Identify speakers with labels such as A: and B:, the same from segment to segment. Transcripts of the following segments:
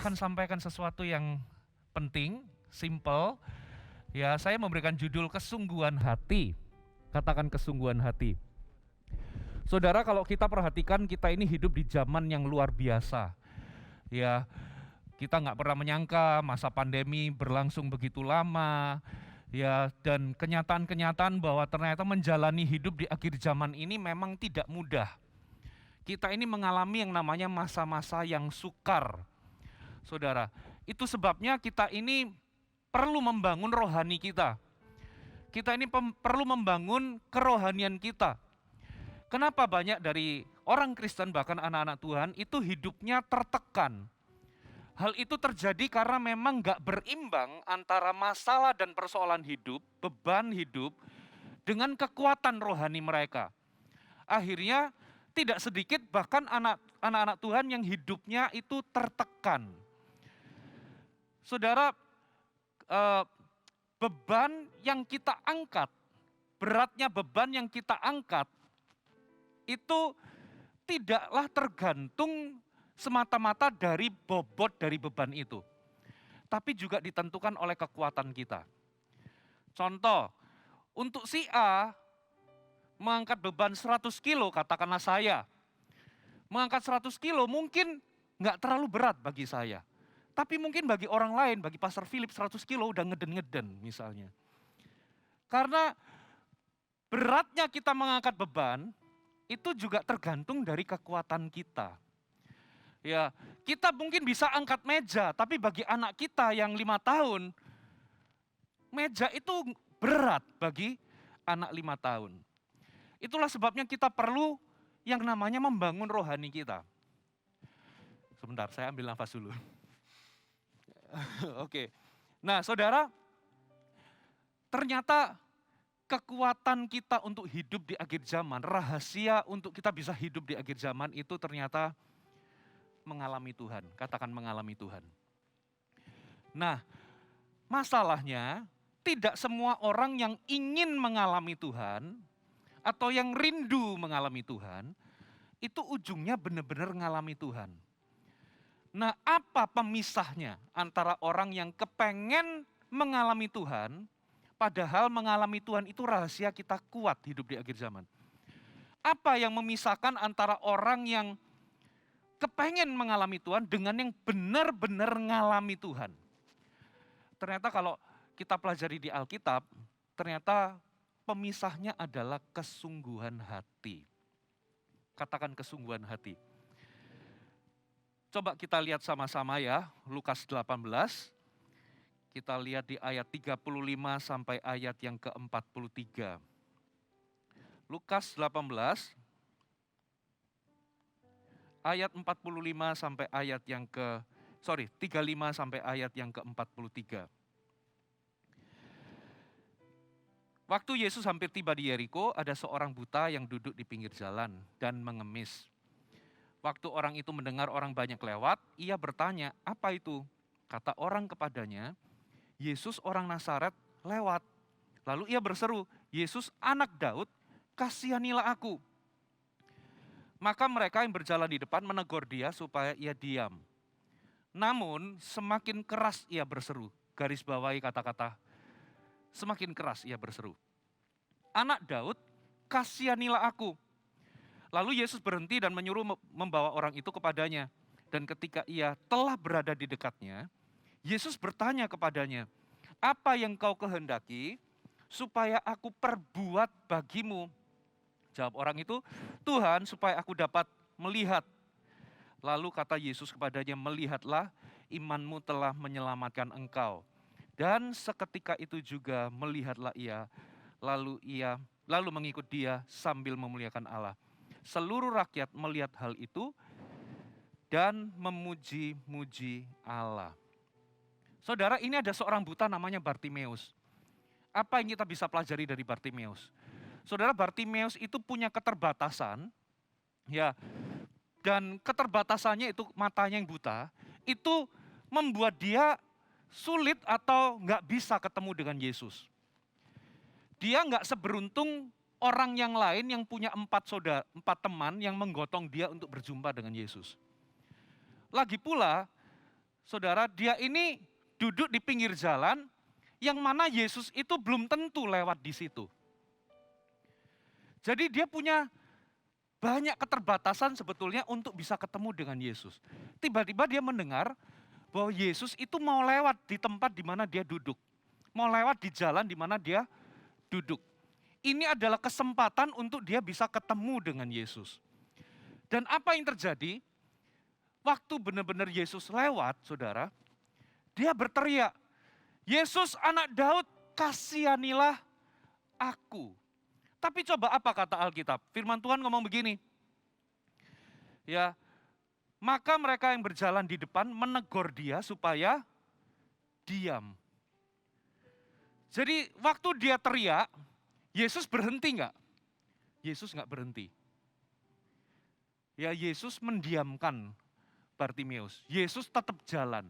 A: akan sampaikan sesuatu yang penting, simple. Ya, saya memberikan judul kesungguhan hati. Katakan kesungguhan hati. Saudara, kalau kita perhatikan, kita ini hidup di zaman yang luar biasa. Ya, kita nggak pernah menyangka masa pandemi berlangsung begitu lama. Ya, dan kenyataan-kenyataan bahwa ternyata menjalani hidup di akhir zaman ini memang tidak mudah. Kita ini mengalami yang namanya masa-masa yang sukar. Saudara, itu sebabnya kita ini perlu membangun rohani kita. Kita ini perlu membangun kerohanian kita. Kenapa banyak dari orang Kristen bahkan anak-anak Tuhan itu hidupnya tertekan? Hal itu terjadi karena memang nggak berimbang antara masalah dan persoalan hidup, beban hidup, dengan kekuatan rohani mereka. Akhirnya tidak sedikit bahkan anak-anak Tuhan yang hidupnya itu tertekan. Saudara, beban yang kita angkat, beratnya beban yang kita angkat, itu tidaklah tergantung semata-mata dari bobot dari beban itu. Tapi juga ditentukan oleh kekuatan kita. Contoh, untuk si A mengangkat beban 100 kilo, katakanlah saya. Mengangkat 100 kilo mungkin nggak terlalu berat bagi saya. Tapi mungkin bagi orang lain, bagi Pastor Philip 100 kilo udah ngeden-ngeden misalnya. Karena beratnya kita mengangkat beban, itu juga tergantung dari kekuatan kita. Ya, kita mungkin bisa angkat meja, tapi bagi anak kita yang 5 tahun, meja itu berat bagi anak 5 tahun. Itulah sebabnya kita perlu yang namanya membangun rohani kita. Sebentar, saya ambil nafas dulu. Oke. Nah, saudara, ternyata kekuatan kita untuk hidup di akhir zaman, rahasia untuk kita bisa hidup di akhir zaman itu ternyata mengalami Tuhan. Katakan mengalami Tuhan. Nah, masalahnya tidak semua orang yang ingin mengalami Tuhan atau yang rindu mengalami Tuhan, itu ujungnya benar-benar mengalami Tuhan. Nah, apa pemisahnya antara orang yang kepengen mengalami Tuhan, padahal mengalami Tuhan itu rahasia kita kuat hidup di akhir zaman. Apa yang memisahkan antara orang yang kepengen mengalami Tuhan dengan yang benar-benar mengalami Tuhan? Ternyata kalau kita pelajari di Alkitab, ternyata pemisahnya adalah kesungguhan hati. Katakan kesungguhan hati. Coba kita lihat sama-sama ya, Lukas 18. Kita lihat di ayat 35 sampai ayat yang ke-43. Lukas 18 ayat 45 sampai ayat yang 35 sampai ayat yang ke-43. Waktu Yesus hampir tiba di Yeriko, ada seorang buta yang duduk di pinggir jalan dan mengemis. Waktu orang itu mendengar orang banyak lewat, ia bertanya, "Apa itu?" Kata orang kepadanya, "Yesus orang Nazaret lewat." Lalu ia berseru, "Yesus anak Daud, kasihanilah aku." Maka mereka yang berjalan di depan menegur dia supaya ia diam. Namun semakin keras ia berseru, garis bawahi kata-kata, semakin keras ia berseru, "Anak Daud, kasihanilah aku." Lalu Yesus berhenti dan menyuruh membawa orang itu kepadanya. Dan ketika ia telah berada di dekatnya, Yesus bertanya kepadanya, "Apa yang kau kehendaki supaya aku perbuat bagimu?" Jawab orang itu, "Tuhan, supaya aku dapat melihat." Lalu kata Yesus kepadanya, "Melihatlah, imanmu telah menyelamatkan engkau." Dan seketika itu juga melihatlah ia, lalu mengikut dia sambil memuliakan Allah. Seluruh rakyat melihat hal itu dan memuji-muji Allah. Saudara, ini ada seorang buta namanya Bartimeus. Apa yang kita bisa pelajari dari Bartimeus? Saudara, Bartimeus itu punya keterbatasan, ya, dan keterbatasannya itu matanya yang buta, itu membuat dia sulit atau nggak bisa ketemu dengan Yesus. Dia nggak seberuntung orang yang lain yang punya 4 teman yang menggotong dia untuk berjumpa dengan Yesus. Lagi pula, saudara, dia ini duduk di pinggir jalan, yang mana Yesus itu belum tentu lewat di situ. Jadi dia punya banyak keterbatasan sebetulnya untuk bisa ketemu dengan Yesus. Tiba-tiba dia mendengar bahwa Yesus itu mau lewat di tempat di mana dia duduk. Mau lewat di jalan di mana dia duduk. Ini adalah kesempatan untuk dia bisa ketemu dengan Yesus. Dan apa yang terjadi? Waktu benar-benar Yesus lewat, saudara, dia berteriak, Yesus anak Daud, kasihanilah aku. Tapi coba apa kata Alkitab? Firman Tuhan ngomong begini, ya, maka mereka yang berjalan di depan menegur dia supaya diam. Jadi waktu dia teriak, Yesus berhenti nggak? Yesus nggak berhenti. Ya, Yesus mendiamkan Bartimeus. Yesus tetap jalan.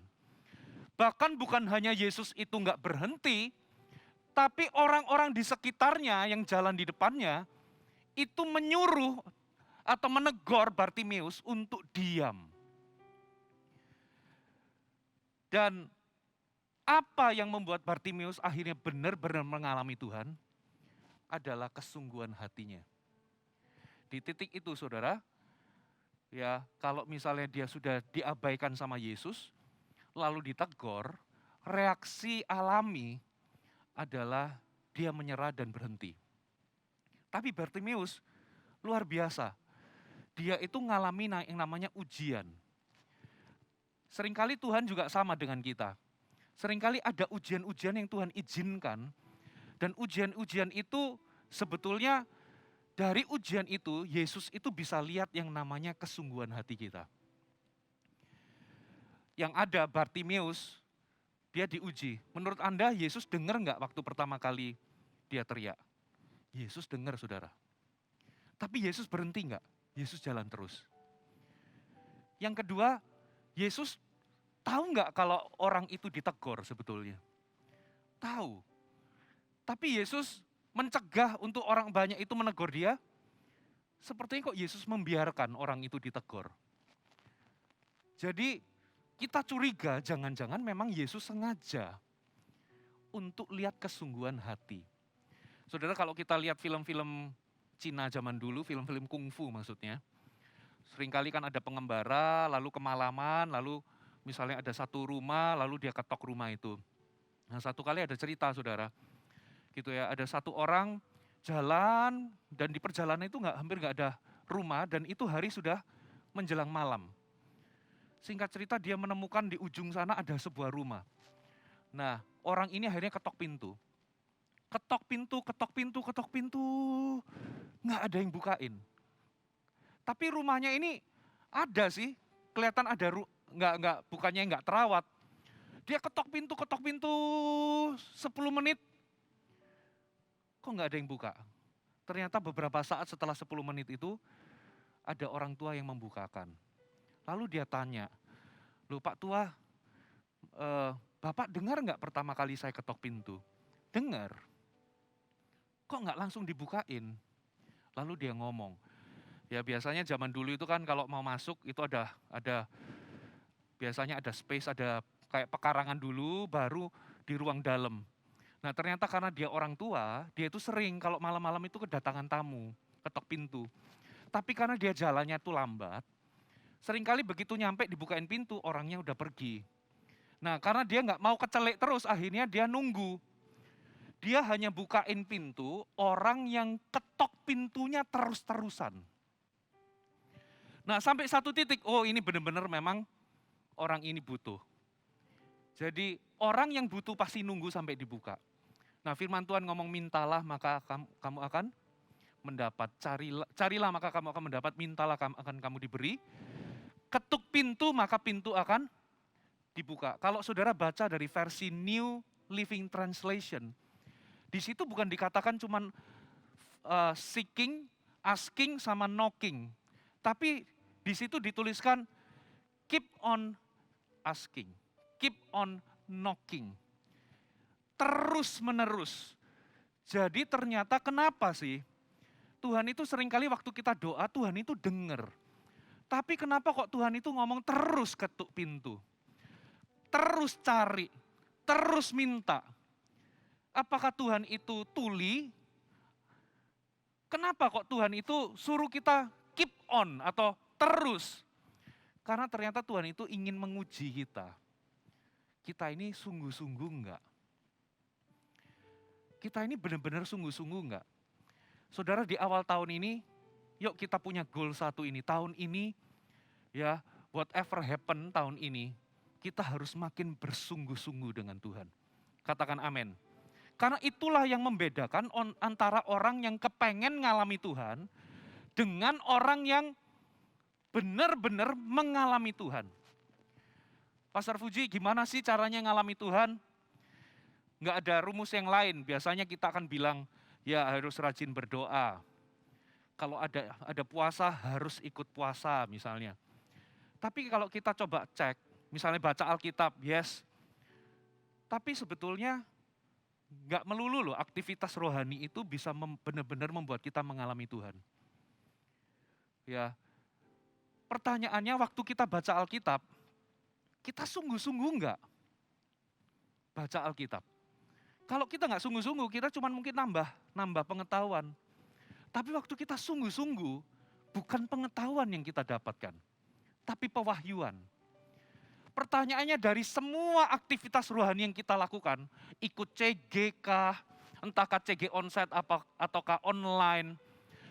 A: Bahkan bukan hanya Yesus itu nggak berhenti, tapi orang-orang di sekitarnya yang jalan di depannya itu menyuruh atau menegur Bartimeus untuk diam. Dan apa yang membuat Bartimeus akhirnya benar-benar mengalami Tuhan adalah kesungguhan hatinya. Di titik itu, saudara, ya, kalau misalnya dia sudah diabaikan sama Yesus, lalu ditegur, reaksi alami adalah dia menyerah dan berhenti. Tapi Bartimeus luar biasa. Dia itu ngalami yang namanya ujian. Seringkali Tuhan juga sama dengan kita. Seringkali ada ujian-ujian yang Tuhan izinkan, dan ujian-ujian itu sebetulnya dari ujian itu, Yesus itu bisa lihat yang namanya kesungguhan hati kita. Yang ada Bartimeus, dia diuji. Menurut Anda, Yesus dengar nggak waktu pertama kali dia teriak? Yesus dengar, saudara. Tapi Yesus berhenti nggak? Yesus jalan terus. Yang kedua, Yesus tahu nggak kalau orang itu ditegur sebetulnya? Tahu. Tapi Yesus mencegah untuk orang banyak itu menegur dia, sepertinya kok Yesus membiarkan orang itu ditegur. Jadi kita curiga jangan-jangan memang Yesus sengaja untuk lihat kesungguhan hati. Saudara, kalau kita lihat film-film Cina zaman dulu, film-film kungfu maksudnya, seringkali kan ada pengembara, lalu kemalaman, lalu misalnya ada satu rumah, lalu dia ketok rumah itu. Nah, satu kali ada cerita, saudara, gitu ya, ada satu orang jalan dan di perjalanan itu hampir nggak ada rumah, dan itu hari sudah menjelang malam. Singkat cerita, dia menemukan di ujung sana ada sebuah rumah. Nah, orang ini akhirnya ketok pintu. Ketok pintu, ketok pintu, ketok pintu, nggak ada yang bukain. Tapi rumahnya ini ada sih, kelihatan ada, bukannya nggak terawat. Dia ketok pintu 10 menit, kok nggak ada yang buka. Ternyata beberapa saat setelah 10 menit itu, ada orang tua yang membukakan. Lalu dia tanya, loh Pak Tua, Bapak dengar nggak pertama kali saya ketok pintu? Dengar. Kok nggak langsung dibukain? Lalu dia ngomong, ya biasanya zaman dulu itu kan kalau mau masuk itu ada biasanya ada space, ada kayak pekarangan dulu, baru di ruang dalam. Nah, ternyata karena dia orang tua, dia itu sering kalau malam-malam itu kedatangan tamu, ketok pintu. Tapi karena dia jalannya itu lambat, seringkali begitu nyampe dibukain pintu, orangnya udah pergi. Nah, karena dia nggak mau kecelek terus, akhirnya dia nunggu. Dia hanya bukain pintu orang yang ketok pintunya terus-terusan. Nah, sampai satu titik, oh ini benar-benar memang orang ini butuh. Jadi orang yang butuh pasti nunggu sampai dibuka. Nah, firman Tuhan ngomong, mintalah maka kamu akan mendapat, carilah maka kamu akan mendapat, mintalah akan kamu diberi, ketuk pintu maka pintu akan dibuka. Kalau saudara baca dari versi New Living Translation, di situ bukan dikatakan cuman seeking, asking, sama knocking. Tapi di situ dituliskan keep on asking, keep on knocking. Terus menerus. Jadi ternyata kenapa sih? Tuhan itu seringkali waktu kita doa, Tuhan itu dengar. Tapi kenapa kok Tuhan itu ngomong terus ketuk pintu? terus cari, terus minta. Apakah Tuhan itu tuli? Kenapa kok Tuhan itu suruh kita keep on atau terus? Karena ternyata Tuhan itu ingin menguji kita. Kita ini sungguh-sungguh enggak? Kita ini benar-benar sungguh-sungguh enggak? Saudara, di awal tahun ini, yuk kita punya goal satu ini. Tahun ini, ya whatever happen tahun ini, kita harus makin bersungguh-sungguh dengan Tuhan. Katakan amin. Karena itulah yang membedakan antara orang yang kepengen ngalami Tuhan dengan orang yang benar-benar mengalami Tuhan. Pastor Fuji, gimana sih caranya ngalami Tuhan? Nggak ada rumus yang lain. Biasanya kita akan bilang, ya harus rajin berdoa. Kalau ada puasa, harus ikut puasa misalnya. Tapi kalau kita coba cek, misalnya baca Alkitab, yes. Tapi sebetulnya nggak melulu loh, aktivitas rohani itu bisa benar-benar membuat kita mengalami Tuhan. Ya, pertanyaannya waktu kita baca Alkitab, kita sungguh-sungguh nggak baca Alkitab? Kalau kita nggak sungguh-sungguh, kita cuma mungkin nambah pengetahuan. Tapi waktu kita sungguh-sungguh, bukan pengetahuan yang kita dapatkan, tapi pewahyuan. Pertanyaannya dari semua aktivitas rohani yang kita lakukan, ikut CG kah, entahkah CG onsite ataukah online,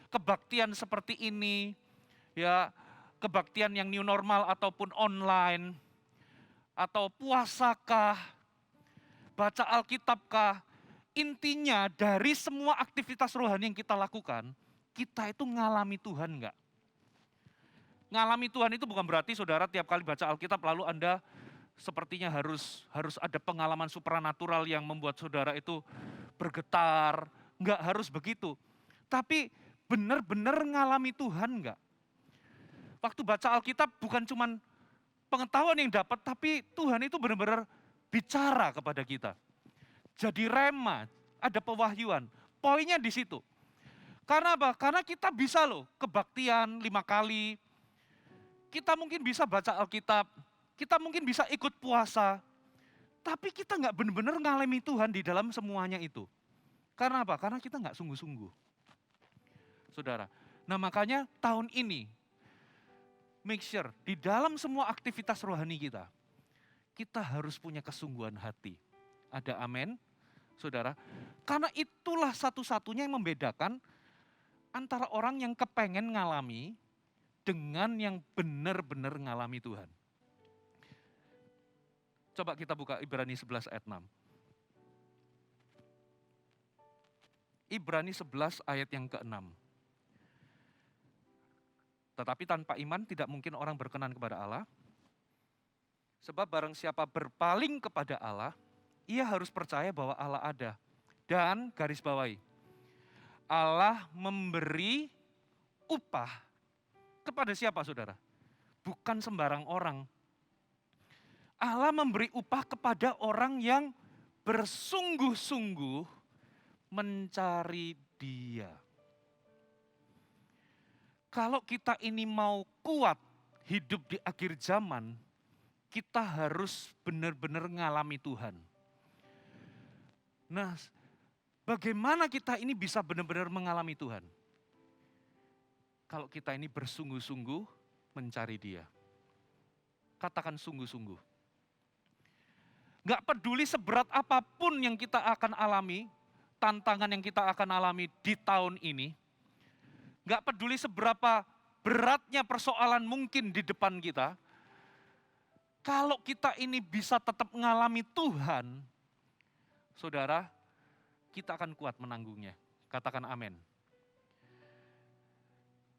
A: kebaktian seperti ini, ya kebaktian yang new normal ataupun online, atau puasakah, baca Alkitabkah, intinya dari semua aktivitas rohani yang kita lakukan, kita itu ngalami Tuhan enggak? Ngalami Tuhan itu bukan berarti saudara tiap kali baca Alkitab lalu Anda sepertinya harus ada pengalaman supranatural yang membuat saudara itu bergetar. Enggak harus begitu. Tapi benar-benar ngalami Tuhan enggak? Waktu baca Alkitab bukan cuma pengetahuan yang dapat, tapi Tuhan itu benar-benar bicara kepada kita. Jadi rema, ada pewahyuan. Poinnya di situ. Karena apa? Karena kita bisa loh kebaktian 5 kali, kita mungkin bisa baca Alkitab, kita mungkin bisa ikut puasa, tapi kita nggak benar-benar ngalami Tuhan di dalam semuanya itu. Karena apa? Karena kita nggak sungguh-sungguh. Saudara, nah makanya tahun ini, make sure di dalam semua aktivitas rohani kita harus punya kesungguhan hati. Ada amin, saudara? Karena itulah satu-satunya yang membedakan antara orang yang kepengen ngalami dengan yang benar-benar ngalami Tuhan. Coba kita buka Ibrani 11 ayat 6. Ibrani 11 ayat yang ke-6. Tetapi tanpa iman tidak mungkin orang berkenan kepada Allah. Sebab barang siapa berpaling kepada Allah, ia harus percaya bahwa Allah ada. Dan garis bawahi, Allah memberi upah kepada siapa saudara? Bukan sembarang orang. Allah memberi upah kepada orang yang bersungguh-sungguh mencari Dia. Kalau kita ini mau kuat hidup di akhir zaman, kita harus benar-benar ngalami Tuhan. Nah, bagaimana kita ini bisa benar-benar mengalami Tuhan? Kalau kita ini bersungguh-sungguh mencari Dia. Katakan sungguh-sungguh. Gak peduli seberat apapun yang kita akan alami, tantangan yang kita akan alami di tahun ini, gak peduli seberapa beratnya persoalan mungkin di depan kita, kalau kita ini bisa tetap mengalami Tuhan, saudara, kita akan kuat menanggungnya. Katakan amin.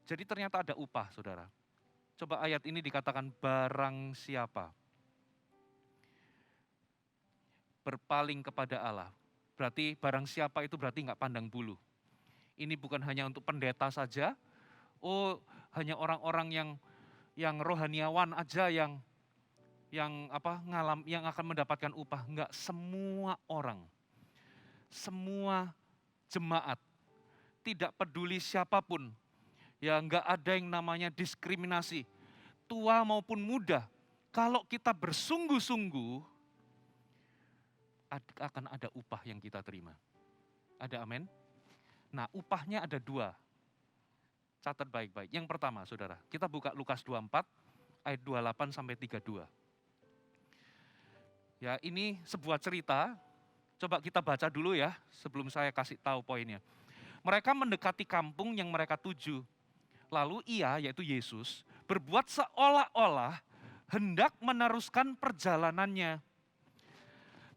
A: Jadi ternyata ada upah, saudara. Coba ayat ini dikatakan barang siapa berpaling kepada Allah. Berarti barang siapa itu berarti nggak pandang bulu. Ini bukan hanya untuk pendeta saja. Oh, hanya orang-orang yang rohaniawan aja yang akan mendapatkan upah. Enggak, semua orang. Semua jemaat. Tidak peduli siapapun. Ya enggak ada yang namanya diskriminasi. Tua maupun muda. Kalau kita bersungguh-sungguh akan ada upah yang kita terima. Ada amin? Nah, upahnya ada dua. Catat baik-baik. Yang pertama, saudara, kita buka Lukas 24, ayat 28 sampai 32. Ya, ini sebuah cerita. Coba kita baca dulu ya, sebelum saya kasih tahu poinnya. Mereka mendekati kampung yang mereka tuju. Lalu ia, yaitu Yesus, berbuat seolah-olah hendak meneruskan perjalanannya.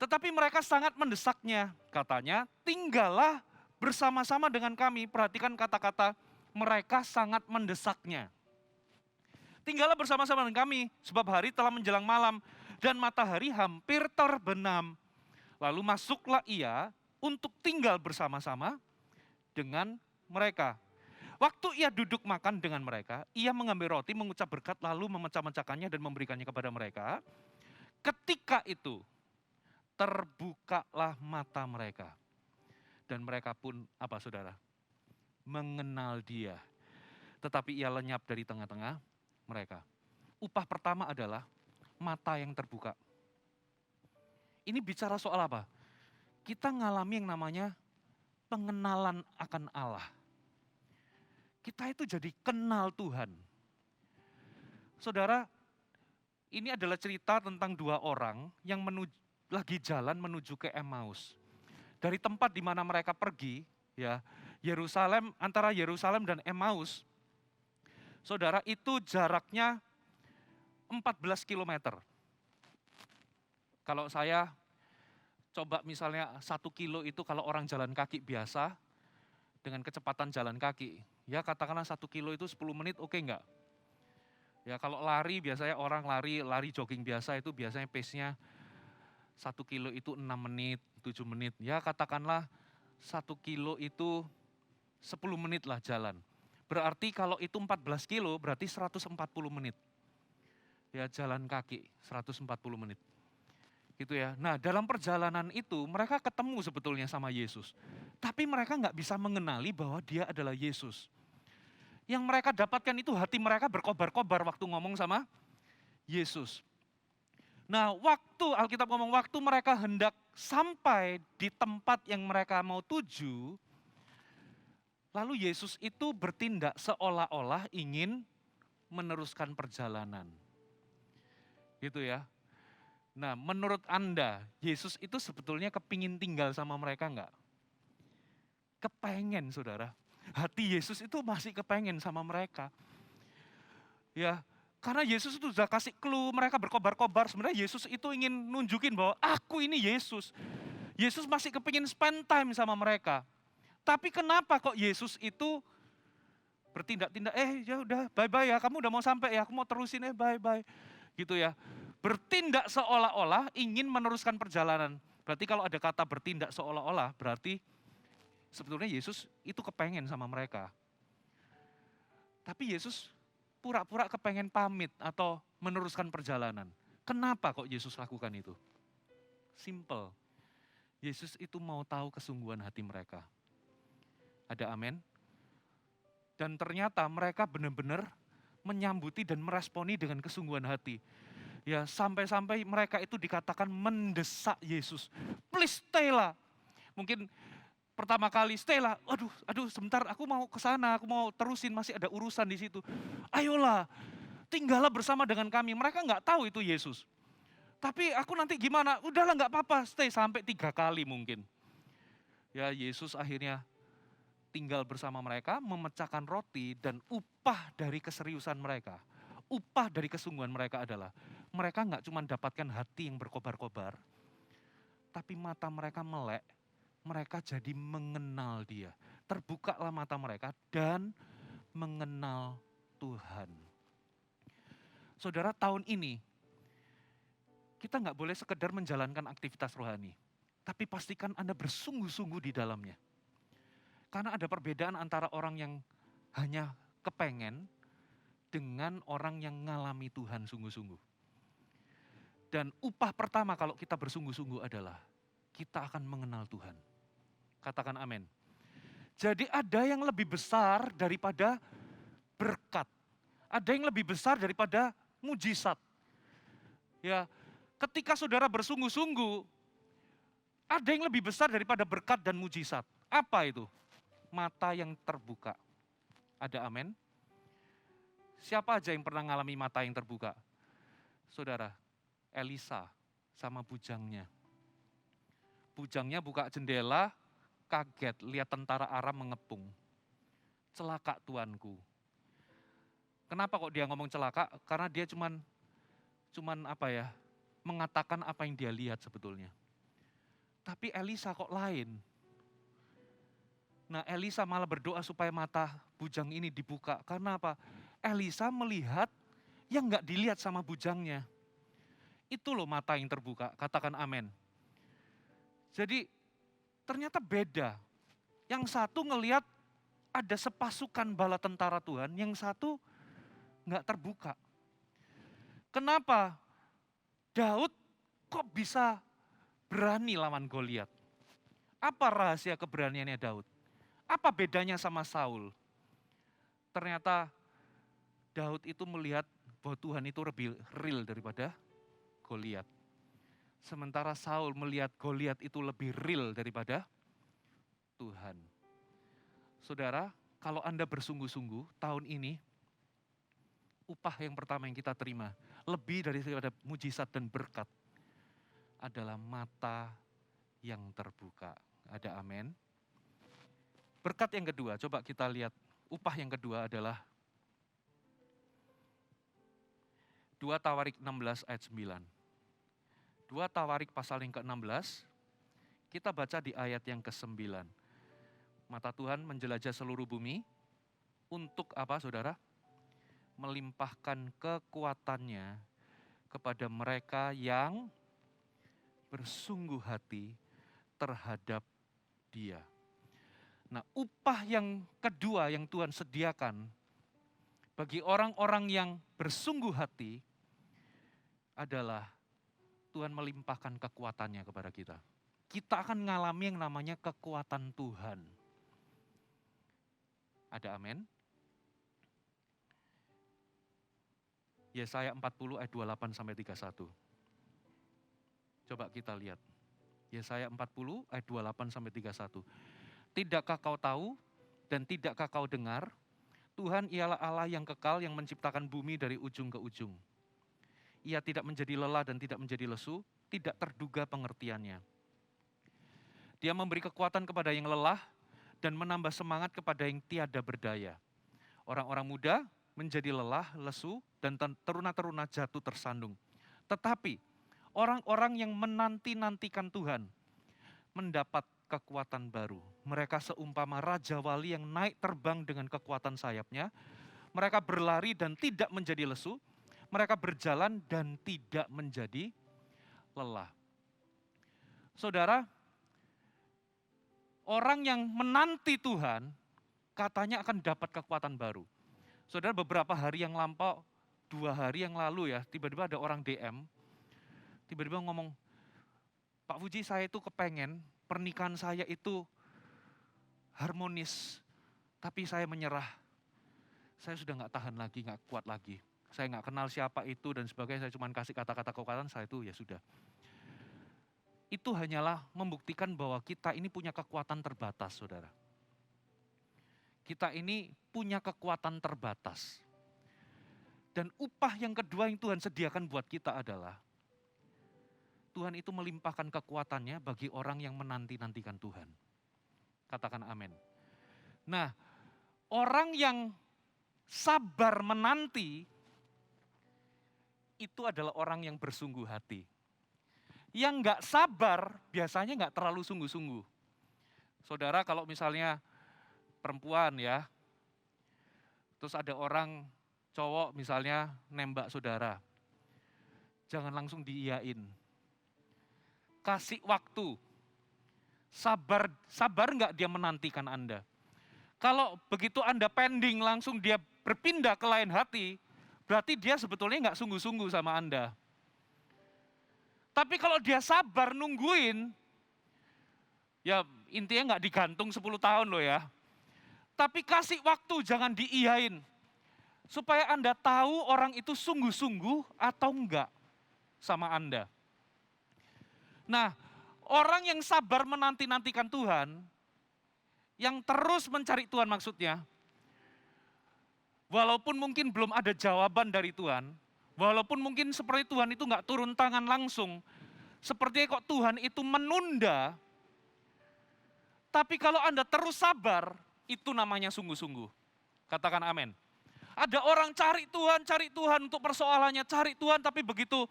A: Tetapi mereka sangat mendesaknya. Katanya, tinggallah bersama-sama dengan kami. Perhatikan kata-kata, mereka sangat mendesaknya. Tinggallah bersama-sama dengan kami, sebab hari telah menjelang malam, dan matahari hampir terbenam. Lalu masuklah ia untuk tinggal bersama-sama dengan mereka. Waktu ia duduk makan dengan mereka, ia mengambil roti, mengucap berkat, lalu memecah-mecahkannya dan memberikannya kepada mereka. Ketika itu, terbukalah mata mereka. Dan mereka pun, apa saudara? Mengenal dia. Tetapi ia lenyap dari tengah-tengah mereka. Upah pertama adalah mata yang terbuka. Ini bicara soal apa? Kita ngalami yang namanya pengenalan akan Allah. Kita itu jadi kenal Tuhan. Saudara, ini adalah cerita tentang dua orang yang lagi jalan menuju ke Emmaus. Dari tempat di mana mereka pergi, ya, Yerusalem, antara Yerusalem dan Emmaus, saudara, itu jaraknya 14 kilometer. Kalau saya coba misalnya 1 kilo itu kalau orang jalan kaki biasa, dengan kecepatan jalan kaki, ya katakanlah 1 kilo itu 10 menit, oke enggak? Ya kalau lari, biasanya orang lari jogging biasa itu biasanya pace-nya 1 kilo itu 6 menit, 7 menit. Ya katakanlah 1 kilo itu 10 menit lah jalan. Berarti kalau itu 14 kilo, berarti 140 menit. Ya jalan kaki, 140 menit. Gitu ya. Nah dalam perjalanan itu mereka ketemu sebetulnya sama Yesus. Tapi mereka nggak bisa mengenali bahwa dia adalah Yesus. Yang mereka dapatkan itu hati mereka berkobar-kobar waktu ngomong sama Yesus. Nah waktu Alkitab ngomong waktu mereka hendak sampai di tempat yang mereka mau tuju, lalu Yesus itu bertindak seolah-olah ingin meneruskan perjalanan. Gitu ya. Nah menurut Anda, Yesus itu sebetulnya kepingin tinggal sama mereka enggak? Kepengen saudara. Hati Yesus itu masih kepengen sama mereka. Ya, karena Yesus itu sudah kasih clue, mereka berkobar-kobar. Sebenarnya Yesus itu ingin nunjukin bahwa aku ini Yesus. Yesus masih kepingin spend time sama mereka. Tapi kenapa kok Yesus itu bertindak-tindak, ya udah bye-bye ya, kamu udah mau sampai ya, aku mau terusin bye-bye. Gitu ya. Bertindak seolah-olah ingin meneruskan perjalanan. Berarti kalau ada kata bertindak seolah-olah, berarti sebetulnya Yesus itu kepengen sama mereka. Tapi Yesus pura-pura kepengen pamit atau meneruskan perjalanan. Kenapa kok Yesus lakukan itu? Simple. Yesus itu mau tahu kesungguhan hati mereka. Ada amin? Dan ternyata mereka benar-benar menyambuti dan meresponi dengan kesungguhan hati. Ya sampai-sampai mereka itu dikatakan mendesak Yesus. Please stay lah. Mungkin pertama kali Stella, aduh sebentar aku mau ke sana, aku mau terusin masih ada urusan di situ. Ayolah, tinggallah bersama dengan kami. Mereka nggak tahu itu Yesus. Tapi aku nanti gimana? Udahlah nggak apa-apa, stay sampai 3 kali mungkin. Ya Yesus akhirnya tinggal bersama mereka, memecahkan roti dan upah dari keseriusan mereka. Upah dari kesungguhan mereka adalah mereka nggak cuma dapatkan hati yang berkobar-kobar, tapi mata mereka melek. Mereka jadi mengenal dia. Terbukalah mata mereka dan mengenal Tuhan. Saudara, tahun ini kita nggak boleh sekedar menjalankan aktivitas rohani. Tapi pastikan Anda bersungguh-sungguh di dalamnya. Karena ada perbedaan antara orang yang hanya kepengen dengan orang yang ngalami Tuhan sungguh-sungguh. Dan upah pertama kalau kita bersungguh-sungguh adalah kita akan mengenal Tuhan. Katakan amin. Jadi ada yang lebih besar daripada berkat. Ada yang lebih besar daripada mujizat. Ya, ketika saudara bersungguh-sungguh, Ada yang lebih besar daripada berkat dan mujizat. Apa itu? Mata yang terbuka. Ada amin? Siapa aja yang pernah ngalami mata yang terbuka? Saudara, Elisa sama bujangnya. Bujangnya buka jendela, kaget lihat tentara Aram mengepung. Celaka tuanku. Kenapa kok dia ngomong celaka? Karena dia cuman mengatakan apa yang dia lihat sebetulnya. Tapi Elisa kok lain. Nah, Elisa malah berdoa supaya mata bujang ini dibuka. Karena apa? Elisa melihat yang nggak dilihat sama bujangnya. Itu loh mata yang terbuka, katakan amin. Jadi ternyata beda. Yang satu ngelihat ada sepasukan bala tentara Tuhan, yang satu nggak terbuka. Kenapa? Daud kok bisa berani lawan Goliat? Apa rahasia keberaniannya Daud? Apa bedanya sama Saul? Ternyata Daud itu melihat bahwa Tuhan itu lebih real daripada Goliat. Sementara Saul melihat Goliat itu lebih real daripada Tuhan. Saudara, kalau Anda bersungguh-sungguh tahun ini, upah yang pertama yang kita terima, lebih daripada mujizat dan berkat, adalah mata yang terbuka. Ada amin? Berkat yang kedua, coba kita lihat. Upah yang kedua adalah 2 Tawarik 16 ayat 9. 2 Tawarik pasal yang ke-16, kita baca di ayat yang ke-9. Mata Tuhan menjelajah seluruh bumi, untuk apa saudara? Melimpahkan kekuatannya kepada mereka yang bersungguh hati terhadap Dia. Nah, upah yang kedua yang Tuhan sediakan bagi orang-orang yang bersungguh hati adalah Tuhan melimpahkan kekuatannya kepada kita. Kita akan mengalami yang namanya kekuatan Tuhan. Ada amin? Yesaya 40 ayat 28 sampai 31. Coba kita lihat. Yesaya 40 ayat 28 sampai 31. Tidakkah kau tahu dan tidakkah kau dengar? Tuhan ialah Allah yang kekal yang menciptakan bumi dari ujung ke ujung. Ia tidak menjadi lelah dan tidak menjadi lesu, tidak terduga pengertiannya. Dia memberi kekuatan kepada yang lelah dan menambah semangat kepada yang tiada berdaya. Orang-orang muda menjadi lelah, lesu, dan teruna-teruna jatuh tersandung. Tetapi orang-orang yang menanti-nantikan Tuhan mendapat kekuatan baru. Mereka seumpama raja wali yang naik terbang dengan kekuatan sayapnya. Mereka berlari dan tidak menjadi lesu. Mereka berjalan dan tidak menjadi lelah. Saudara, orang yang menanti Tuhan katanya akan dapat kekuatan baru. Saudara, beberapa hari yang lampau, 2 hari yang lalu ya, tiba-tiba ada orang DM, tiba-tiba ngomong, Pak Fuji, saya itu kepengen pernikahan saya itu harmonis, tapi saya menyerah. Saya sudah nggak tahan lagi, nggak kuat lagi. Saya nggak kenal siapa itu dan sebagainya, saya cuma kasih kata-kata kekuatan, saya itu ya sudah. Itu hanyalah membuktikan bahwa kita ini punya kekuatan terbatas, saudara. Kita ini punya kekuatan terbatas. Dan upah yang kedua yang Tuhan sediakan buat kita adalah, Tuhan itu melimpahkan kekuatannya bagi orang yang menanti-nantikan Tuhan. Katakan amin. Nah, orang yang sabar menanti, itu adalah orang yang bersungguh hati. Yang nggak sabar, biasanya nggak terlalu sungguh-sungguh. Saudara, kalau misalnya perempuan ya, terus ada orang cowok misalnya nembak saudara, jangan langsung diiyain. Kasih waktu. Sabar nggak dia menantikan Anda? Kalau begitu Anda pending langsung dia berpindah ke lain hati, berarti dia sebetulnya nggak sungguh-sungguh sama Anda. Tapi kalau dia sabar nungguin, ya intinya nggak digantung 10 tahun loh ya. Tapi kasih waktu, jangan diiyain. Supaya Anda tahu orang itu sungguh-sungguh atau enggak sama Anda. Nah, Orang yang sabar menanti-nantikan Tuhan, yang terus mencari Tuhan maksudnya, walaupun mungkin belum ada jawaban dari Tuhan, walaupun mungkin seperti Tuhan itu nggak turun tangan langsung, sepertinya kok Tuhan itu menunda, tapi kalau Anda terus sabar, itu namanya sungguh-sungguh. Katakan amin. Ada orang cari Tuhan untuk persoalannya, cari Tuhan, tapi begitu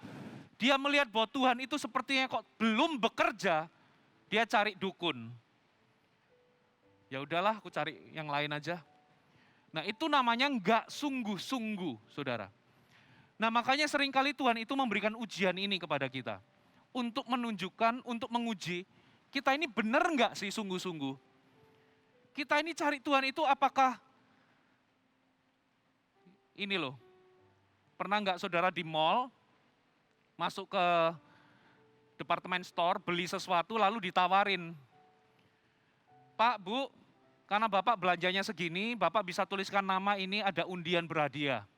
A: dia melihat bahwa Tuhan itu sepertinya kok belum bekerja, dia cari dukun. Ya udahlah, aku cari yang lain aja. Nah, itu namanya nggak sungguh-sungguh, saudara. Nah, makanya seringkali Tuhan itu memberikan ujian ini kepada kita. Untuk menunjukkan, untuk menguji, kita ini benar nggak sih sungguh-sungguh? Kita ini cari Tuhan itu apakah, ini loh, pernah nggak saudara di mall, masuk ke departemen store, beli sesuatu lalu ditawarin, Pak, Bu, karena Bapak belanjanya segini, Bapak bisa tuliskan nama ini ada undian berhadiah.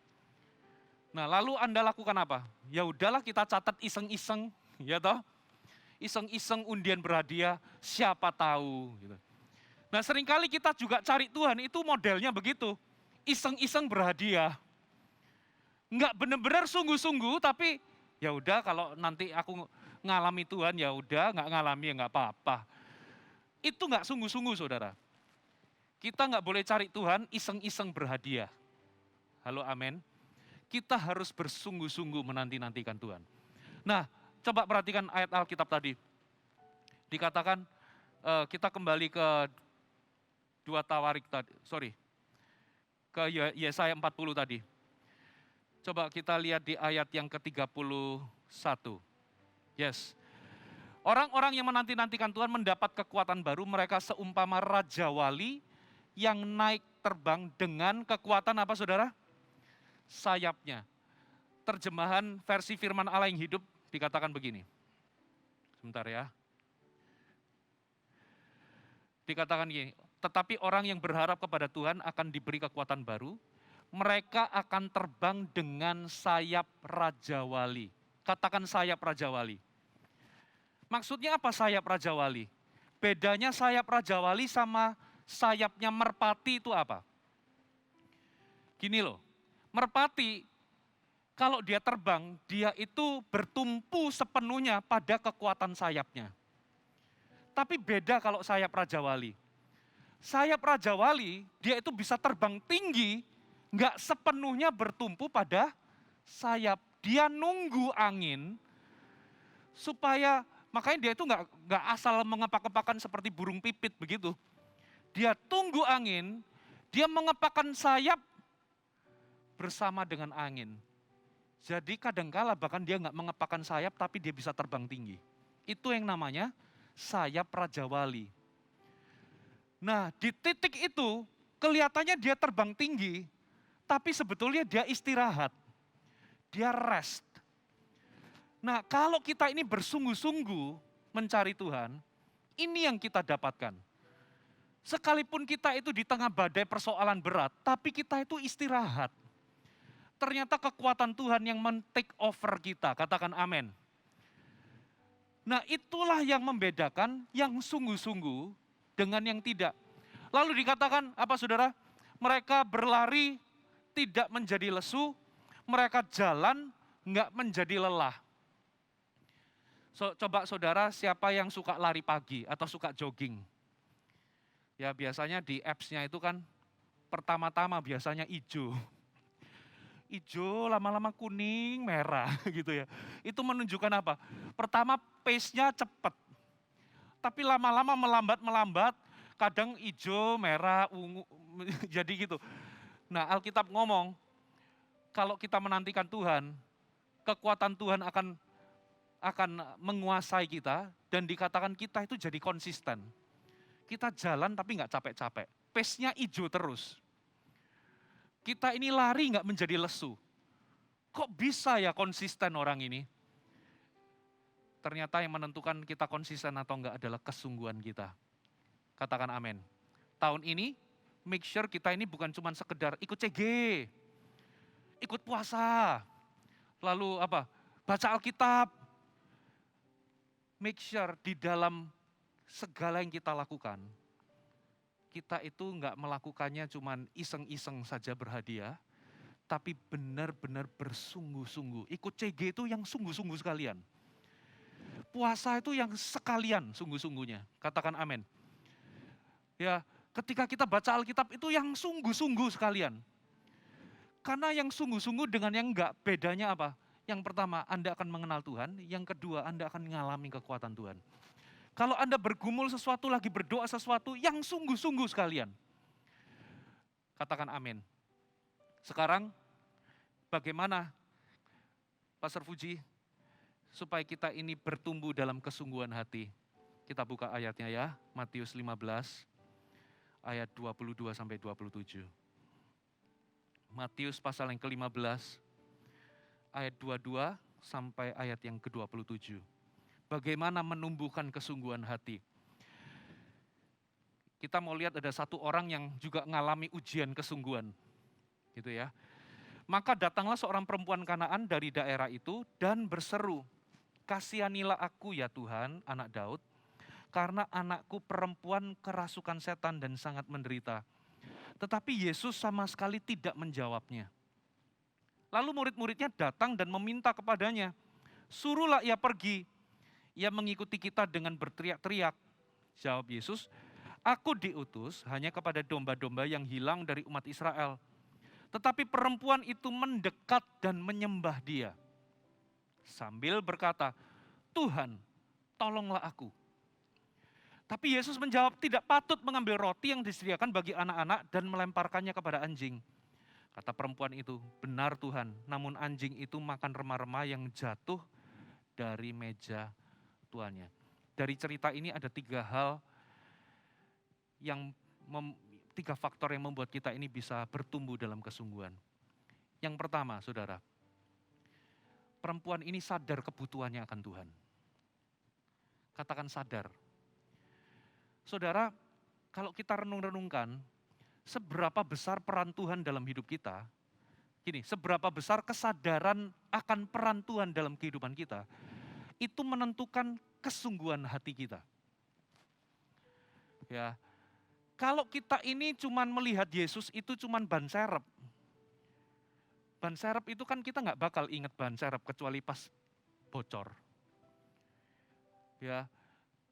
A: Nah, lalu Anda lakukan apa? Ya udahlah kita catat iseng-iseng, ya toh? Iseng-iseng undian berhadiah, siapa tahu gitu. Nah, seringkali kita juga cari Tuhan itu modelnya begitu. Iseng-iseng berhadiah. Enggak benar-benar sungguh-sungguh, tapi ya udah kalau nanti aku ngalami Tuhan ya udah, nggak ngalami ya nggak apa-apa. Itu nggak sungguh-sungguh, saudara. Kita nggak boleh cari Tuhan iseng-iseng berhadiah. Halo, amin. Kita harus bersungguh-sungguh menanti-nantikan Tuhan. Nah, coba perhatikan ayat Alkitab tadi. Dikatakan, kita kembali ke 2 Tawarik tadi, ke Yesaya 40 tadi. Coba kita lihat di ayat yang ke-31. Yes. Orang-orang yang menanti-nantikan Tuhan mendapat kekuatan baru, mereka seumpama Raja Wali yang naik terbang dengan kekuatan apa, saudara? Sayapnya. Terjemahan versi firman Allah yang hidup dikatakan begini. Sebentar ya. Dikatakan gini, tetapi orang yang berharap kepada Tuhan akan diberi kekuatan baru, mereka akan terbang dengan sayap Raja Wali. Katakan sayap Raja Wali. Maksudnya apa sayap Raja Wali? Bedanya sayap Raja Wali sama sayapnya merpati itu apa? Gini loh, merpati kalau dia terbang, dia itu bertumpu sepenuhnya pada kekuatan sayapnya. Tapi beda kalau sayap Raja Wali. Sayap Raja Wali, dia itu bisa terbang tinggi, nggak sepenuhnya bertumpu pada sayap. Dia nunggu angin, supaya, makanya dia itu nggak asal mengepak-kepakan seperti burung pipit begitu. Dia tunggu angin, dia mengepakkan sayap bersama dengan angin. Jadi kadangkala bahkan dia nggak mengepakkan sayap, tapi dia bisa terbang tinggi. Itu yang namanya sayap Raja Wali. Nah, di titik itu kelihatannya dia terbang tinggi, tapi sebetulnya dia istirahat. Dia rest. Nah, kalau kita ini bersungguh-sungguh mencari Tuhan, ini yang kita dapatkan. Sekalipun kita itu di tengah badai persoalan berat, tapi kita itu istirahat. Ternyata kekuatan Tuhan yang men-take over kita, katakan amin. Nah, itulah yang membedakan yang sungguh-sungguh dengan yang tidak. Lalu dikatakan apa, saudara? Mereka berlari tidak menjadi lesu, mereka jalan nggak menjadi lelah. Coba saudara, siapa yang suka lari pagi atau suka jogging? Ya biasanya di apps-nya itu kan pertama-tama biasanya hijau. Hijau, lama-lama kuning, merah gitu ya. Itu menunjukkan apa? Pertama pace-nya cepat. Tapi lama-lama melambat, kadang hijau, merah, ungu, jadi gitu. Nah, Alkitab ngomong, kalau kita menantikan Tuhan, kekuatan Tuhan akan menguasai kita, dan dikatakan kita itu jadi konsisten. Kita jalan tapi nggak capek-capek, pace-nya hijau terus. Kita ini lari nggak menjadi lesu. Kok bisa ya konsisten orang ini? Ternyata yang menentukan kita konsisten atau enggak adalah kesungguhan kita. Katakan amin. Tahun ini, make sure kita ini bukan cuma sekedar ikut CG, ikut puasa, lalu apa? Baca Alkitab. make sure di dalam segala yang kita lakukan, kita itu nggak melakukannya cuman iseng-iseng saja berhadiah, tapi benar-benar bersungguh-sungguh. Ikut CG itu yang sungguh-sungguh sekalian. Puasa itu yang sekalian sungguh-sungguhnya. Katakan amin. Ya, ketika kita baca Alkitab itu yang sungguh-sungguh sekalian. Karena yang sungguh-sungguh dengan yang enggak, bedanya apa? Yang pertama, Anda akan mengenal Tuhan. Yang kedua, Anda akan mengalami kekuatan Tuhan. Kalau Anda bergumul sesuatu, lagi berdoa sesuatu, yang sungguh-sungguh sekalian. Katakan amin. Sekarang, bagaimana, Pastor Fuji, supaya kita ini bertumbuh dalam kesungguhan hati? Kita buka ayatnya ya, Matius 15, ayat 22 sampai 27. Matius pasal yang ke-15, ayat 22 sampai ayat yang ke-27. Bagaimana menumbuhkan kesungguhan hati. Kita mau lihat ada satu orang yang juga mengalami ujian kesungguhan. Gitu ya. Maka datanglah seorang perempuan Kanaan dari daerah itu dan berseru, "Kasihanilah aku ya Tuhan, anak Daud, karena anakku perempuan kerasukan setan dan sangat menderita." Tetapi Yesus sama sekali tidak menjawabnya. Lalu murid-muridnya datang dan meminta kepadanya, "Suruhlah ia pergi." Ia mengikuti kita dengan berteriak-teriak. Jawab Yesus, "Aku diutus hanya kepada domba-domba yang hilang dari umat Israel." Tetapi perempuan itu mendekat dan menyembah dia. Sambil berkata, "Tuhan, tolonglah aku." Tapi Yesus menjawab, "Tidak patut mengambil roti yang disediakan bagi anak-anak dan melemparkannya kepada anjing." Kata perempuan itu, "Benar Tuhan, namun anjing itu makan remah-remah yang jatuh dari meja tuannya." Dari cerita ini ada tiga faktor yang membuat kita ini bisa bertumbuh dalam kesungguhan. Yang pertama, saudara, perempuan ini sadar kebutuhannya akan Tuhan. Katakan sadar. Saudara, kalau kita renung-renungkan, seberapa besar peran Tuhan dalam hidup kita, seberapa besar kesadaran akan peran Tuhan dalam kehidupan kita, itu menentukan kesungguhan hati kita. Ya, kalau kita ini cuman melihat Yesus itu cuman ban serep. Ban serep itu kan kita nggak bakal ingat ban serep kecuali pas bocor. Ya,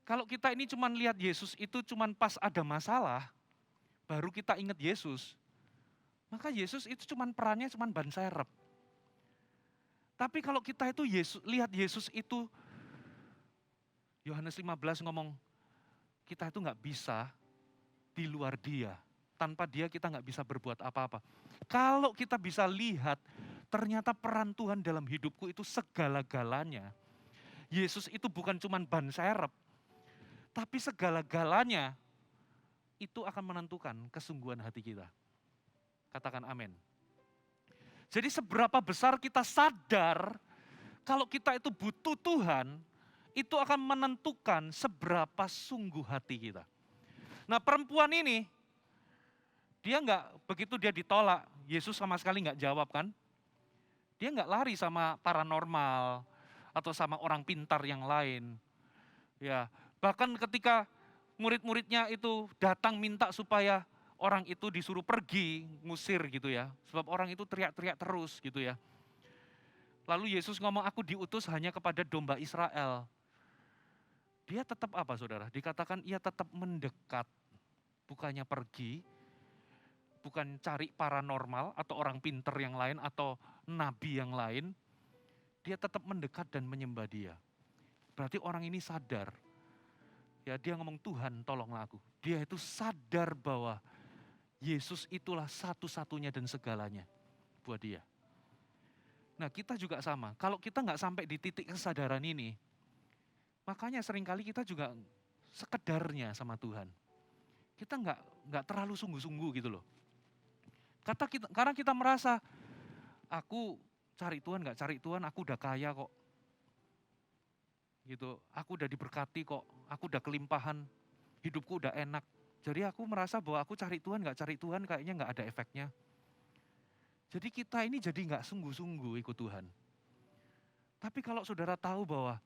A: kalau kita ini cuman lihat Yesus itu cuman pas ada masalah, baru kita ingat Yesus. Maka Yesus itu perannya cuman ban serep. Tapi kalau kita itu lihat Yesus itu, Yohanes 15 ngomong, kita itu nggak bisa di luar dia. Tanpa dia kita nggak bisa berbuat apa-apa. Kalau kita bisa lihat, ternyata peran Tuhan dalam hidupku itu segala-galanya. Yesus itu bukan cuman ban serep, tapi segala-galanya itu akan menentukan kesungguhan hati kita. Katakan amin. Jadi seberapa besar kita sadar kalau kita itu butuh Tuhan, itu akan menentukan seberapa sungguh hati kita. Nah perempuan ini, begitu dia ditolak, Yesus sama sekali nggak jawab kan. Dia nggak lari sama paranormal atau sama orang pintar yang lain. Ya, bahkan ketika murid-muridnya itu datang minta supaya orang itu disuruh pergi, ngusir gitu ya. Sebab orang itu teriak-teriak terus gitu ya. Lalu Yesus ngomong, "Aku diutus hanya kepada domba Israel." Dia tetap apa saudara? Dikatakan ia tetap mendekat. Bukannya pergi, bukan cari paranormal atau orang pintar yang lain atau nabi yang lain. Dia tetap mendekat dan menyembah dia. Berarti orang ini sadar. Ya, dia ngomong, "Tuhan tolonglah aku." Dia itu sadar bahwa Yesus itulah satu-satunya dan segalanya buat dia. Nah kita juga sama, kalau kita nggak sampai di titik kesadaran ini, makanya seringkali kita juga sekedarnya sama Tuhan. Kita nggak terlalu sungguh-sungguh gitu loh. Karena kita merasa, aku cari Tuhan nggak cari Tuhan, aku udah kaya kok. Gitu, aku udah diberkati kok, aku udah kelimpahan, hidupku udah enak. Jadi aku merasa bahwa aku cari Tuhan nggak cari Tuhan kayaknya nggak ada efeknya. Jadi kita ini jadi nggak sungguh-sungguh ikut Tuhan. Tapi kalau saudara tahu bahwa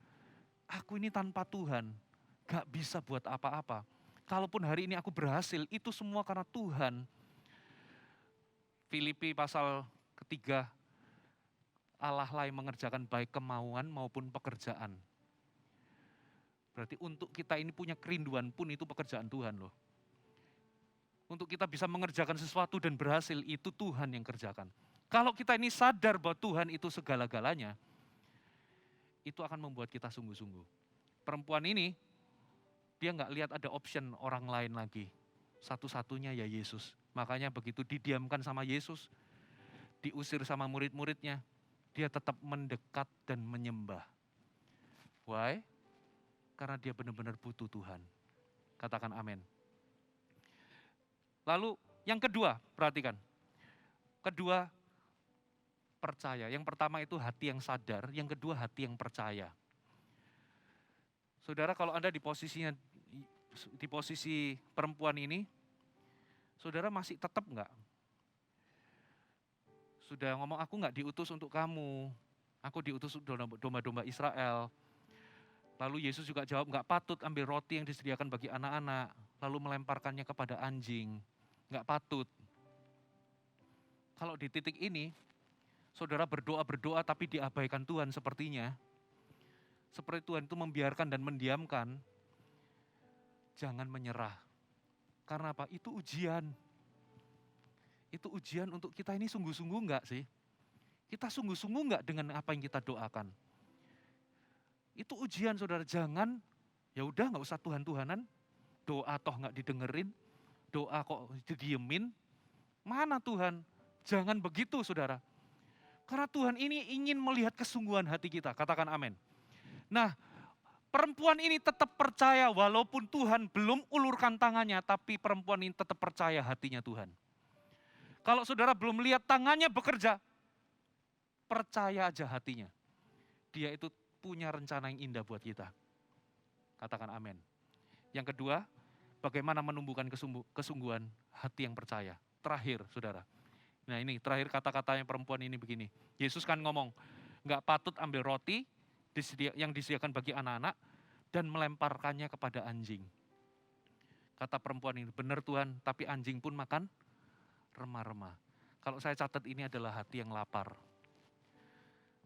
A: Aku ini tanpa Tuhan, gak bisa buat apa-apa. Kalaupun hari ini aku berhasil, itu semua karena Tuhan. Filipi pasal ketiga, Allah lah yang mengerjakan baik kemauan maupun pekerjaan. Berarti untuk kita ini punya kerinduan pun itu pekerjaan Tuhan loh. Untuk kita bisa mengerjakan sesuatu dan berhasil, itu Tuhan yang kerjakan. Kalau kita ini sadar bahwa Tuhan itu segala-galanya, itu akan membuat kita sungguh-sungguh. Perempuan ini, dia nggak lihat ada option orang lain lagi. Satu-satunya ya Yesus. Makanya begitu didiamkan sama Yesus, diusir sama murid-muridnya, dia tetap mendekat dan menyembah. Why? Karena dia benar-benar butuh Tuhan. Katakan amin. Lalu yang kedua, perhatikan. Kedua, percaya. Yang pertama itu hati yang sadar, yang kedua hati yang percaya. Saudara, kalau Anda di posisi perempuan ini, saudara masih tetap enggak? Sudah ngomong, aku enggak diutus untuk kamu, aku diutus untuk domba-domba Israel. Lalu Yesus juga jawab, enggak patut ambil roti yang disediakan bagi anak-anak, lalu melemparkannya kepada anjing. Enggak patut. Kalau di titik ini, saudara berdoa tapi diabaikan Tuhan sepertinya. Seperti Tuhan itu membiarkan dan mendiamkan. Jangan menyerah. Karena apa? Itu ujian. Itu ujian untuk kita ini sungguh-sungguh enggak sih? Kita sungguh-sungguh enggak dengan apa yang kita doakan? Itu ujian saudara, jangan, ya udah enggak usah Tuhan-Tuhanan. Doa toh enggak didengerin, doa kok didiemin. Mana Tuhan? Jangan begitu saudara. Karena Tuhan ini ingin melihat kesungguhan hati kita, katakan amin. Nah, perempuan ini tetap percaya walaupun Tuhan belum ulurkan tangannya, tapi perempuan ini tetap percaya hatinya Tuhan. Kalau saudara belum lihat tangannya bekerja, percaya aja hatinya. Dia itu punya rencana yang indah buat kita. Katakan amin. Yang kedua, bagaimana menumbuhkan kesungguhan hati yang percaya. Terakhir saudara. Nah ini terakhir kata-katanya perempuan ini begini. Yesus kan ngomong, nggak patut ambil roti yang disediakan bagi anak-anak dan melemparkannya kepada anjing. Kata perempuan ini, benar Tuhan, tapi anjing pun makan remah-remah. Kalau saya catat ini adalah hati yang lapar.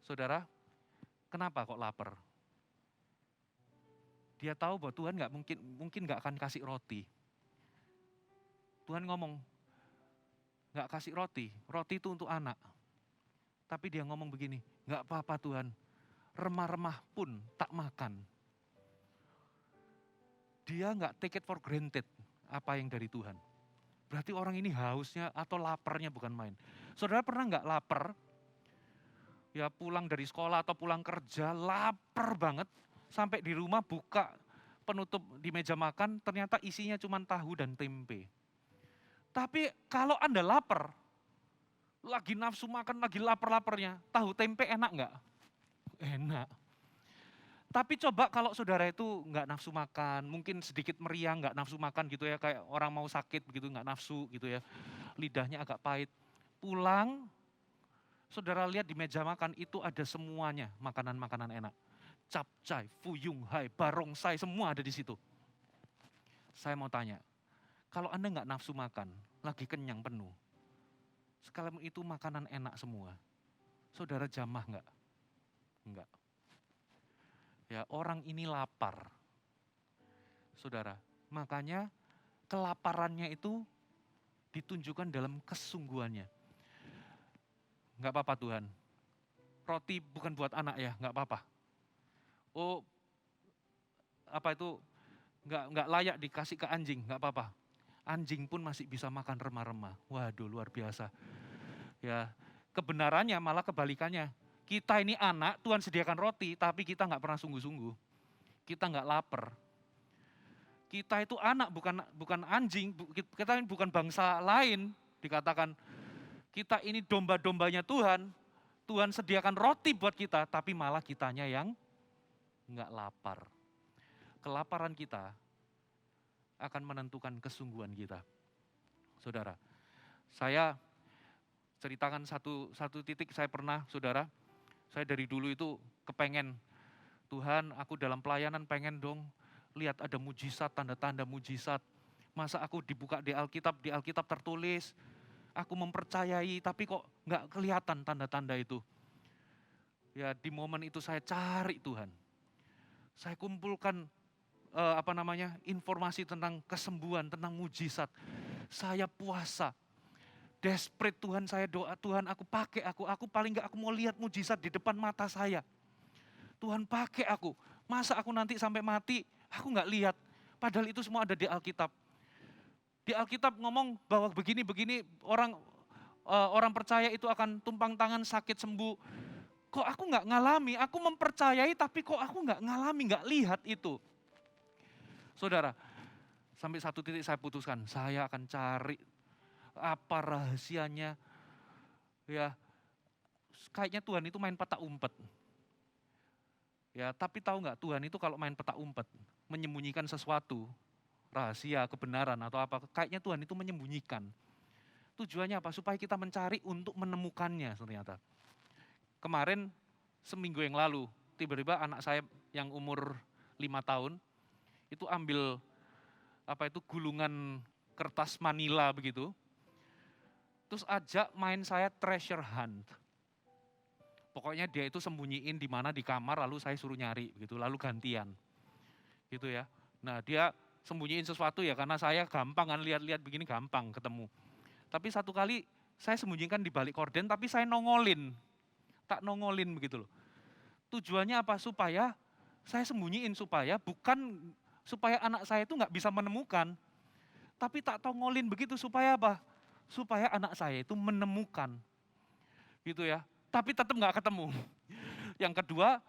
A: Saudara, kenapa kok lapar? Dia tahu bahwa Tuhan mungkin nggak akan kasih roti. Tuhan ngomong, nggak kasih roti itu untuk anak. Tapi dia ngomong begini, nggak apa-apa Tuhan, remah-remah pun tak makan. Dia nggak take it for granted apa yang dari Tuhan. Berarti orang ini hausnya atau laparnya bukan main. Saudara pernah nggak lapar? Ya pulang dari sekolah atau pulang kerja, lapar banget. Sampai di rumah buka penutup di meja makan, ternyata isinya cuma tahu dan tempe. Tapi kalau Anda lapar, lagi nafsu makan, lagi lapar-laparnya, tahu tempe enak nggak? Enak. Tapi coba kalau saudara itu nggak nafsu makan, mungkin sedikit meriang, nggak nafsu makan gitu ya, kayak orang mau sakit begitu, nggak nafsu gitu ya, lidahnya agak pahit. Pulang, saudara lihat di meja makan itu ada semuanya makanan-makanan enak. Capcay, fuyung hai, barongsai, semua ada di situ. Saya mau tanya, kalau Anda nggak nafsu makan, lagi kenyang penuh, sekalian itu makanan enak semua, saudara jamah nggak? Enggak. Ya orang ini lapar. Saudara, makanya kelaparannya itu ditunjukkan dalam kesungguhannya. Enggak apa-apa Tuhan, roti bukan buat anak ya, enggak apa-apa. Oh, apa itu enggak layak dikasih ke anjing, enggak apa-apa. Anjing pun masih bisa makan remah-remah. Waduh, luar biasa. Ya, kebenarannya malah kebalikannya. Kita ini anak, Tuhan sediakan roti, tapi kita enggak pernah sungguh-sungguh. Kita enggak lapar. Kita itu anak, bukan anjing, kita ini bukan bangsa lain. Dikatakan kita ini domba-dombanya Tuhan. Tuhan sediakan roti buat kita, tapi malah kitanya yang enggak lapar. Kelaparan kita akan menentukan kesungguhan kita. Saudara, saya ceritakan satu titik saya pernah, saudara, saya dari dulu itu kepengen Tuhan, aku dalam pelayanan pengen dong lihat ada mujizat, tanda-tanda mujizat. Masa aku dibuka di Alkitab tertulis, aku mempercayai tapi kok nggak kelihatan tanda-tanda itu. Ya di momen itu saya cari Tuhan. Saya kumpulkan informasi tentang kesembuhan, tentang mujizat. Saya puasa, desperate Tuhan, saya doa Tuhan, aku pakai aku paling nggak aku mau lihat mujizat di depan mata saya. Tuhan pakai aku, masa aku nanti sampai mati, aku nggak lihat. Padahal itu semua ada di Alkitab. Di Alkitab ngomong bahwa begini-begini orang percaya itu akan tumpang tangan sakit sembuh. Kok aku nggak ngalami, aku mempercayai tapi kok aku nggak ngalami, nggak lihat itu. Saudara, sampai satu titik saya putuskan, saya akan cari apa rahasianya. Ya, kayaknya Tuhan itu main petak umpet. Ya, tapi tahu nggak Tuhan itu kalau main petak umpet, menyembunyikan sesuatu, rahasia, kebenaran atau apa, kayaknya Tuhan itu menyembunyikan. Tujuannya apa? Supaya kita mencari untuk menemukannya ternyata. Kemarin, seminggu yang lalu, tiba-tiba anak saya yang umur 5 tahun, itu ambil gulungan kertas Manila begitu, terus ajak main saya treasure hunt. Pokoknya dia itu sembunyiin di mana di kamar, lalu saya suruh nyari begitu, lalu gantian. Gitu ya. Nah, dia sembunyiin sesuatu ya karena saya gampang kan lihat-lihat begini gampang ketemu. Tapi satu kali saya sembunyikan di balik korden tapi saya nongolin. Tak nongolin begitu loh. Tujuannya apa? Supaya saya sembunyiin bukan supaya anak saya itu nggak bisa menemukan. Tapi tak tongolin begitu supaya apa? Supaya anak saya itu menemukan. Gitu ya. Tapi tetap nggak ketemu. Yang kedua,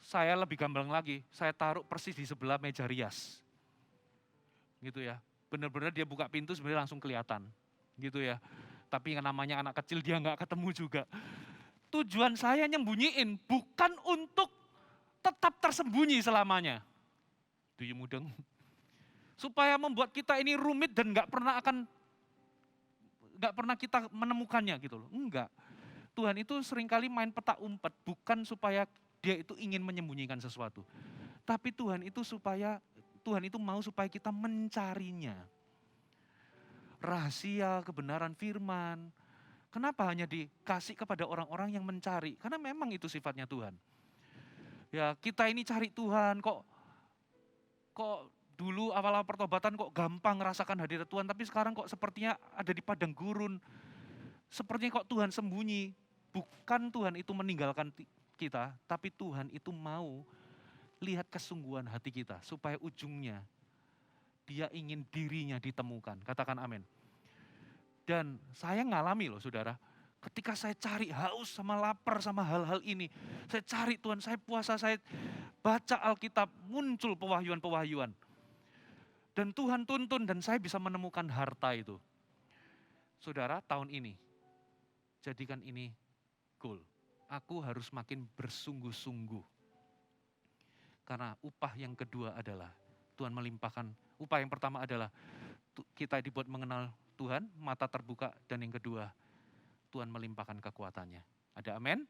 A: saya lebih gamblang lagi. Saya taruh persis di sebelah meja rias. Gitu ya. Benar-benar dia buka pintu sebenarnya langsung kelihatan. Gitu ya. Tapi yang namanya anak kecil dia nggak ketemu juga. Tujuan saya nyembunyiin bukan untuk tetap tersembunyi selamanya. Do you mudeng? Supaya membuat kita ini rumit dan nggak pernah kita menemukannya gitu loh. Enggak. Tuhan itu seringkali main petak umpet, bukan supaya dia itu ingin menyembunyikan sesuatu. Tapi Tuhan itu mau supaya kita mencarinya. Rahasia, kebenaran firman. Kenapa hanya dikasih kepada orang-orang yang mencari? Karena memang itu sifatnya Tuhan. Ya, kita ini cari Tuhan kok dulu awal-awal pertobatan kok gampang merasakan hadirat Tuhan, tapi sekarang kok sepertinya ada di padang gurun. Sepertinya kok Tuhan sembunyi. Bukan Tuhan itu meninggalkan kita, tapi Tuhan itu mau lihat kesungguhan hati kita, supaya ujungnya dia ingin dirinya ditemukan. Katakan amin. Dan saya ngalami loh saudara, ketika saya cari haus sama lapar sama hal-hal ini, saya cari Tuhan, saya puasa, saya baca Alkitab, muncul pewahyuan-pewahyuan. Dan Tuhan tuntun dan saya bisa menemukan harta itu. Saudara, tahun ini, jadikan ini goal. Aku harus makin bersungguh-sungguh. Karena upah yang kedua adalah Tuhan melimpahkan. Upah yang pertama adalah kita dibuat mengenal Tuhan, mata terbuka. Dan yang kedua, Tuhan melimpahkan kekuatannya. Ada amin?